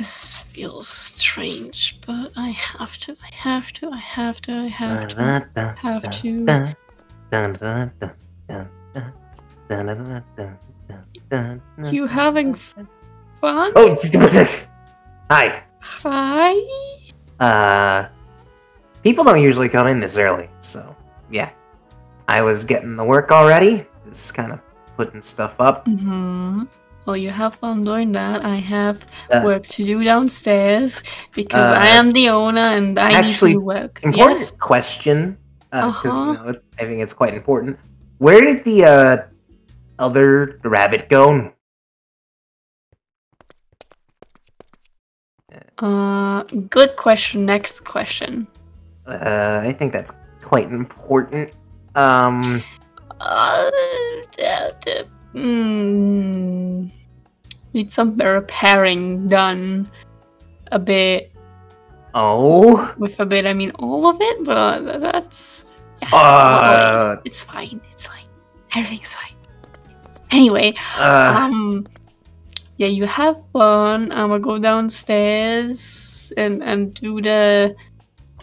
This feels strange, but I have to. You having fun? Oh, hi. Hi? People don't usually come in this early, so yeah. I was getting the work already, just kind of putting stuff up. Well, you have fun doing that. I have work to do downstairs because I am the owner and I need to do work. Important question, because I think it's quite important. Where did the other rabbit go? Good question. Next question. I think that's quite important. Need some repairing done. A bit. Oh? With a bit, I mean all of it, but that's... Yeah, it's fine. Everything's fine. Anyway, yeah, you have fun. I'm gonna go downstairs and do the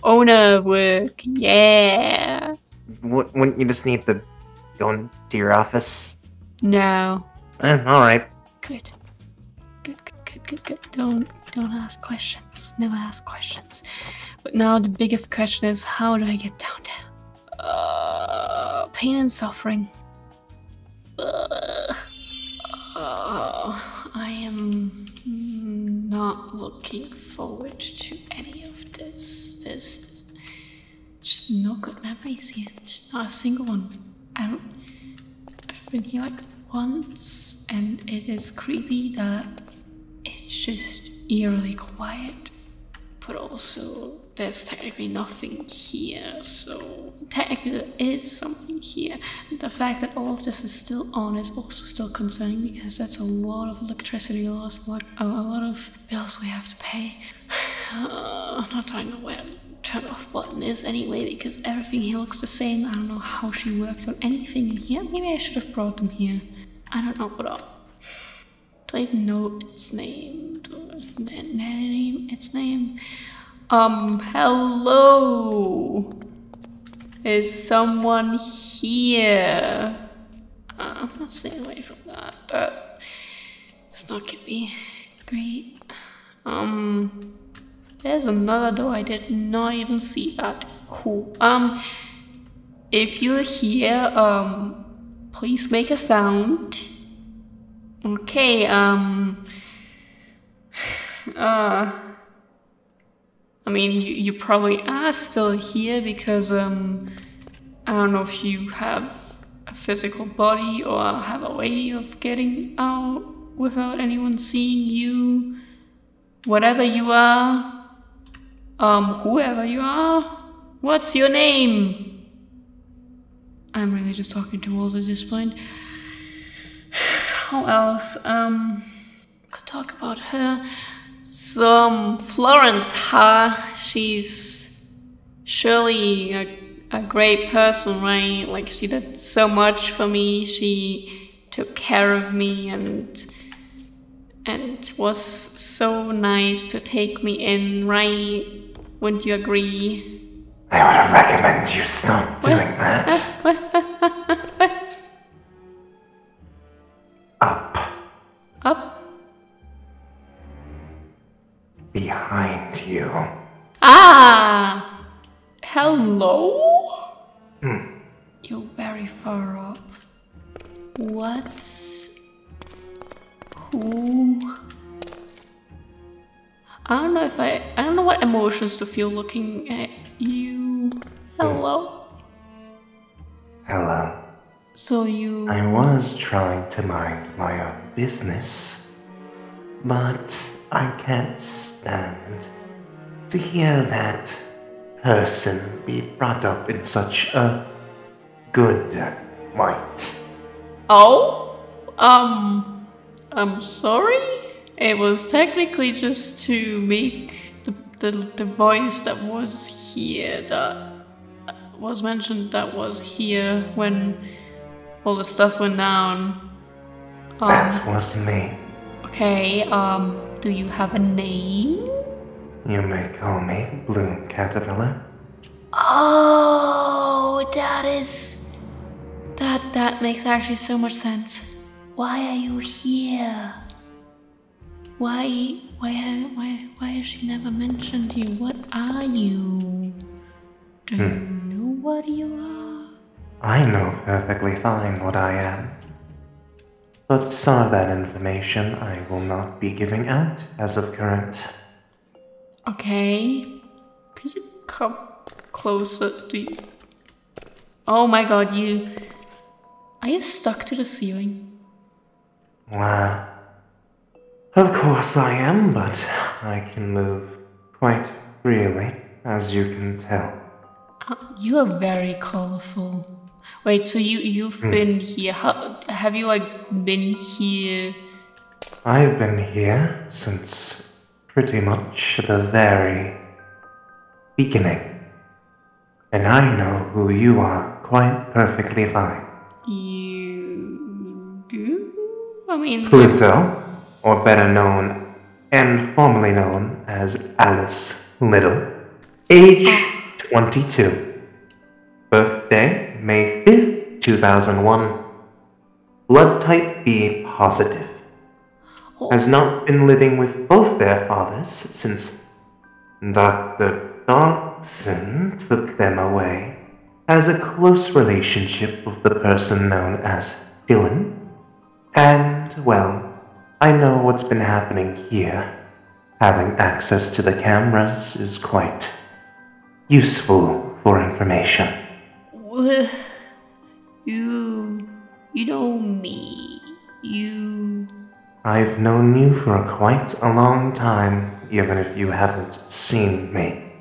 owner work. Yeah. Wouldn't you just need to go into your office? No. Alright. Good. Don't ask questions. Never ask questions. But now the biggest question is, how do I get down there? Pain and suffering. I am not looking forward to any of this. There's just no good memories here. Just not a single one. I've been here like once, and it is creepy that it's just eerily quiet. But also, there's technically nothing here, so technically there is something here. And the fact that all of this is still on is also still concerning, because that's a lot of electricity loss, like a lot of bills we have to pay. Not that I know where the turn off button is anyway, because everything here looks the same. I don't know how she worked on anything in here. Maybe I should have brought them here. I don't know, but do I even know its name? Its name? Hello? Is someone here? I'm not staying away from that, but it's not gonna be great. There's another door. I did not even see that. Cool. If you're here, please make a sound. Okay, I mean, you probably are still here because, I don't know if you have a physical body or have a way of getting out without anyone seeing you. Whatever you are, whoever you are, what's your name? I'm really just talking to walls at this point. How else? Could talk about her. Florence, she's surely a great person, right? Like, she did so much for me. She took care of me and was so nice to take me in, right? Wouldn't you agree? I would recommend you stop doing that. Up. Behind you. Ah! Hello? You're very far up. What? Who? I don't know what emotions to feel looking at you. Hello? Hello. So you... I was trying to mind my own business, but I can't stand to hear that person be brought up in such a good light. Oh? I'm sorry? It was technically just to make the voice that was here, that was mentioned, that was here when all the stuff went down. That was me. Okay, Do you have a name? You may call me Bloom Caterpillar. Oh, that makes actually so much sense. Why are you here? Why has she never mentioned you? What are you? Do you know what you are? I know perfectly fine what I am. But some of that information I will not be giving out as of current. Okay. Could you come closer? Oh my god, are you stuck to the ceiling? Why? Of course I am, but I can move quite freely, as you can tell. You are very colorful. Wait, so you've been here? Have you been here? I've been here since pretty much the very beginning. And I know who you are quite perfectly fine. You do? I mean... Pluto, or better known and formerly known as Alice Little. Age 22. Birthday, May 5th, 2001. Blood type B positive. Has not been living with both their fathers since Dr. Dodson took them away. Has a close relationship with the person known as Dylan. And, well, I know what's been happening here. Having access to the cameras is quite useful for information. You know me. I've known you for quite a long time, even if you haven't seen me.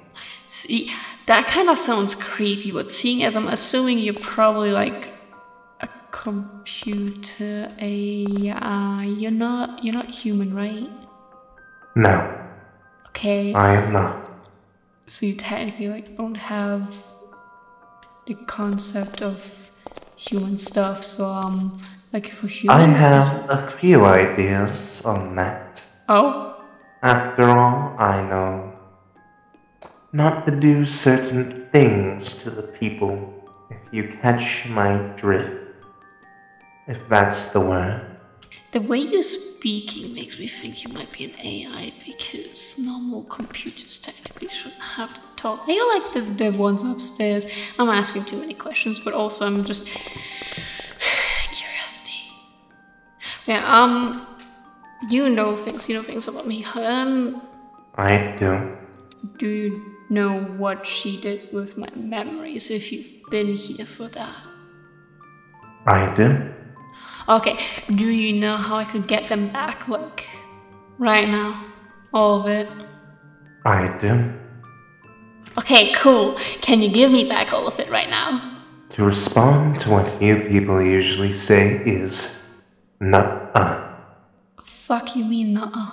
See, that kind of sounds creepy, but seeing as I'm assuming you're probably like a computer AI, you're not human, right? No. Okay. I am not. So you technically don't have the concept of human stuff, so for humans... I have a few ideas on that. Oh? After all, I know not to do certain things to the people, if you catch my drift. If that's the word. The way you're speaking makes me think you might be an AI, because normal computers technically shouldn't have to talk. Are you like the ones upstairs? I'm asking too many questions, but also I'm just... curiosity. Yeah, you know things about me. I do. Do you know what she did with my memories, if you've been here for that? I do. Okay, do you know how I could get them back, like, right now? All of it? I do. Okay, cool. Can you give me back all of it right now? To respond to what you people usually say is nuh-uh. Fuck you mean nuh-uh?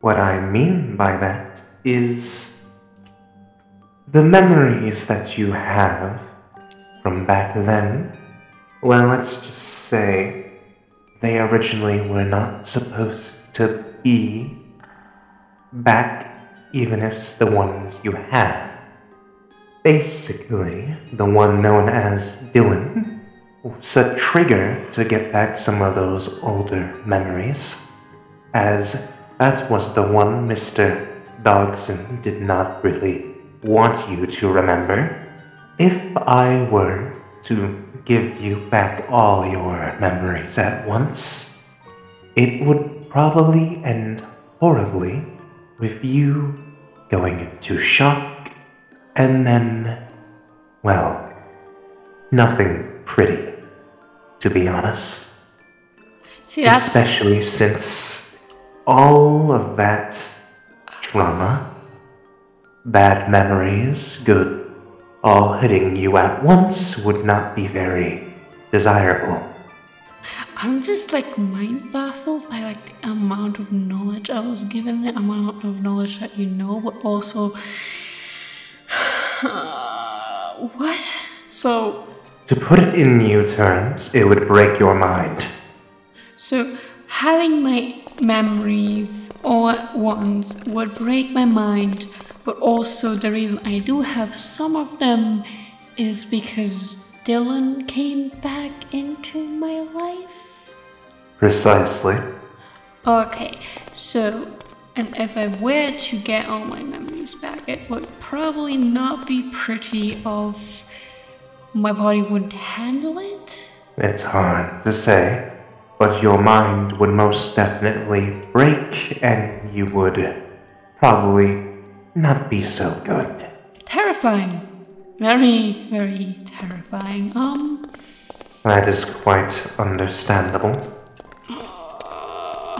What I mean by that is the memories that you have from back then. Well, let's just say they originally were not supposed to be back, even if it's the ones you have. Basically, the one known as Dylan was a trigger to get back some of those older memories, as that was the one Mr. Dodson did not really want you to remember. If I were to give you back all your memories at once, it would probably end horribly with you going into shock and then, well, nothing pretty, to be honest. See, that's... Especially since all of that trauma, bad memories, good, all hitting you at once would not be very desirable. I'm just like mind baffled by like the amount of knowledge I was given, the amount of knowledge that you know, but also... what? So... To put it in new terms, it would break your mind. So, having my memories all at once would break my mind, but also the reason I do have some of them is because Dylan came back into my life. Precisely. Okay, so, and if I were to get all my memories back, it would probably not be pretty of my body wouldn't handle it. It's hard to say, but your mind would most definitely break and you would probably not be so good. Terrifying. Very, very terrifying. That is quite understandable. There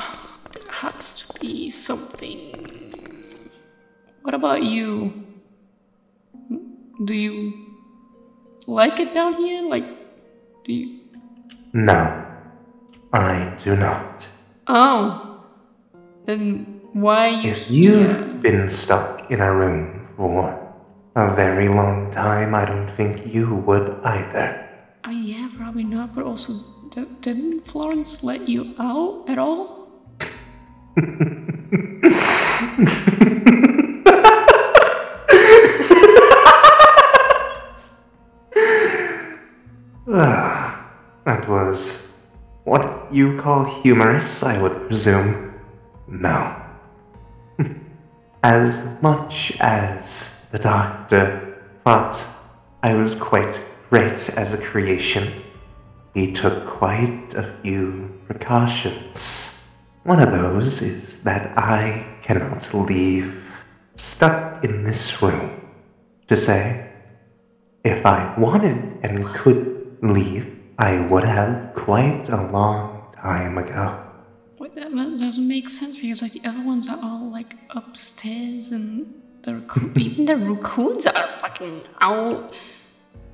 has to be something. What about you? Do you like it down here? Like, do you? No, I do not. Oh. Then why are you If here? you've been stuck in a room for a very long time, I don't think you would either. I mean, yeah, probably not, but also, didn't Florence let you out at all? That was what you call humorous, I would presume. No. As much as the doctor thought I was quite great as a creation, he took quite a few precautions. One of those is that I cannot leave stuck in this room. To say, if I wanted and could leave, I would have quite a long time ago. Wait, that doesn't make sense because like the other ones are all like upstairs and even the raccoons are fucking out.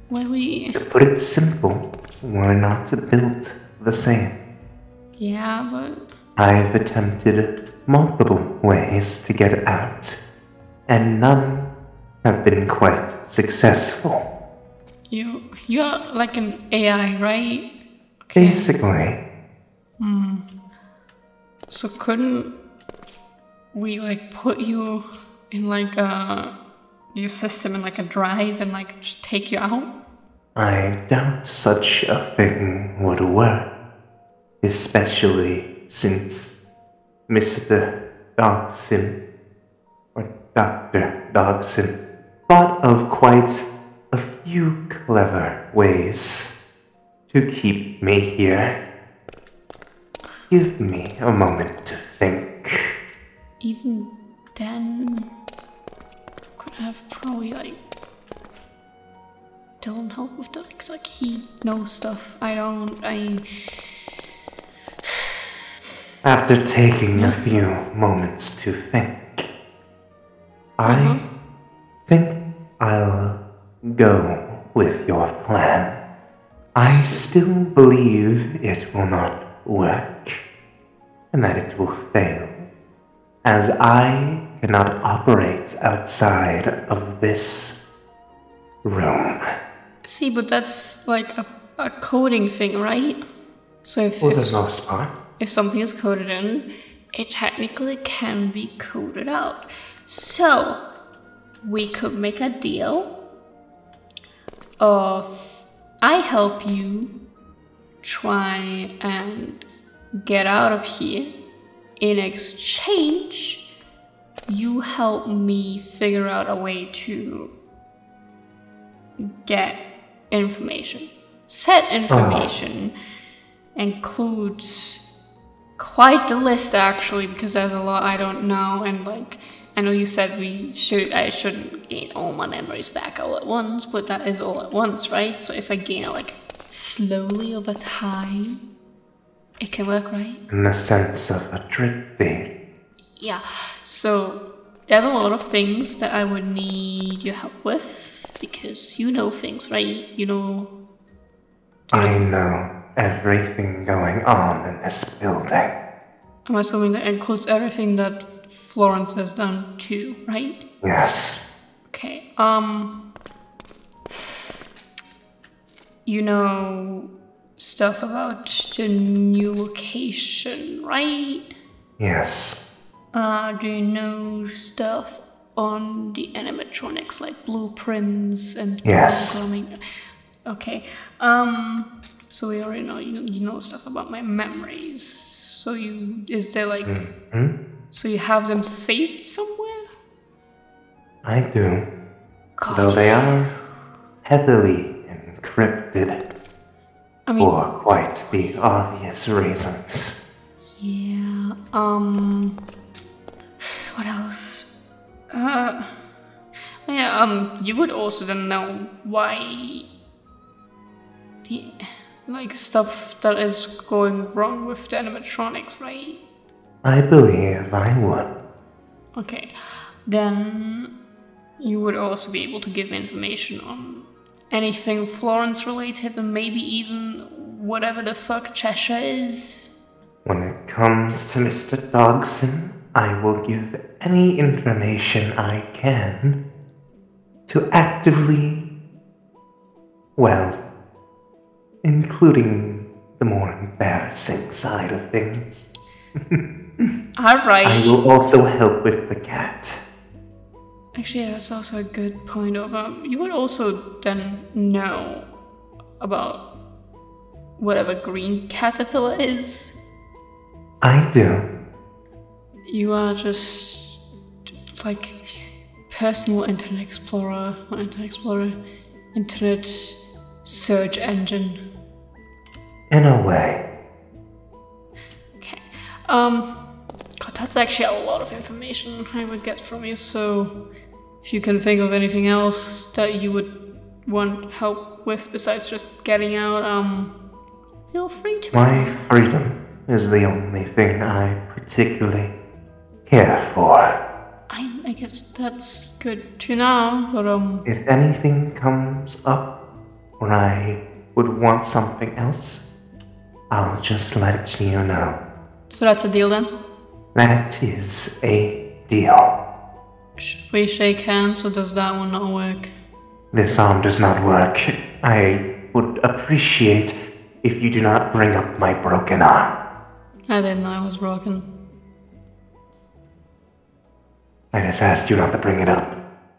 Why we? To put it simple, we're not built the same. Yeah, but I've attempted multiple ways to get out, and none have been quite successful. you're like an AI, right? Okay. Basically, So couldn't we like put you in like your system in like a drive and like just take you out? I doubt such a thing would work, especially since Mr. Dogson, or Dr. Dogson, thought of quite a few clever ways to keep me here. Give me a moment to think. Even then, could have probably like Dylan help with that because like he knows stuff I don't. After taking a few moments to think, I think I'll go with your plan. I still believe it will not work, and that it will fail, as I cannot operate outside of this room. See, but that's like a coding thing, right? So For the most part. if something is coded in, it technically can be coded out. So we could make a deal of I help you try and get out of here. In exchange, you help me figure out a way to get information. Said information includes quite the list actually, because there's a lot I don't know, and like I know you said I shouldn't gain all my memories back all at once, but that is all at once, right? So if I gain it like slowly over time, it can work, right? In the sense of a drip feed. Yeah, so there's a lot of things that I would need your help with, because you know things, right? You know... I know everything going on in this building. I'm assuming that includes everything that Florence has done too, right? Yes. Okay, you know stuff about the new location, right? Yes. Do you know stuff on the animatronics, like blueprints and Yes. programming? Okay. So we already know you know stuff about my memories. So is there like so you have them saved somewhere? I do. God. Though they are heavily encrypted. I mean, For quite the obvious reasons. yeah. What else? Yeah. You would also then know why the like stuff that is going wrong with the animatronics, right? I believe I would. Okay. Then you would also be able to give me information on anything Florence related and maybe even whatever the fuck Cheshire is. When it comes to Mr. Dogson, I will give any information I can to actively, well, including the more embarrassing side of things. Alright. I will also help with the cat. Actually, that's also a good point of you would also then know about whatever green caterpillar is. I do. You are just like personal internet explorer, not internet explorer, internet search engine. In a way. Okay. God, that's actually a lot of information I would get from you, so if you can think of anything else that you would want help with besides just getting out, feel free to. My freedom is the only thing I particularly care for. I guess that's good to know, but If anything comes up or I would want something else, I'll just let you know. so that's a deal then? That is a deal. Should we shake hands, or does that one not work? This arm does not work. I would appreciate if you do not bring up my broken arm. I didn't know I was broken. I just asked you not to bring it up.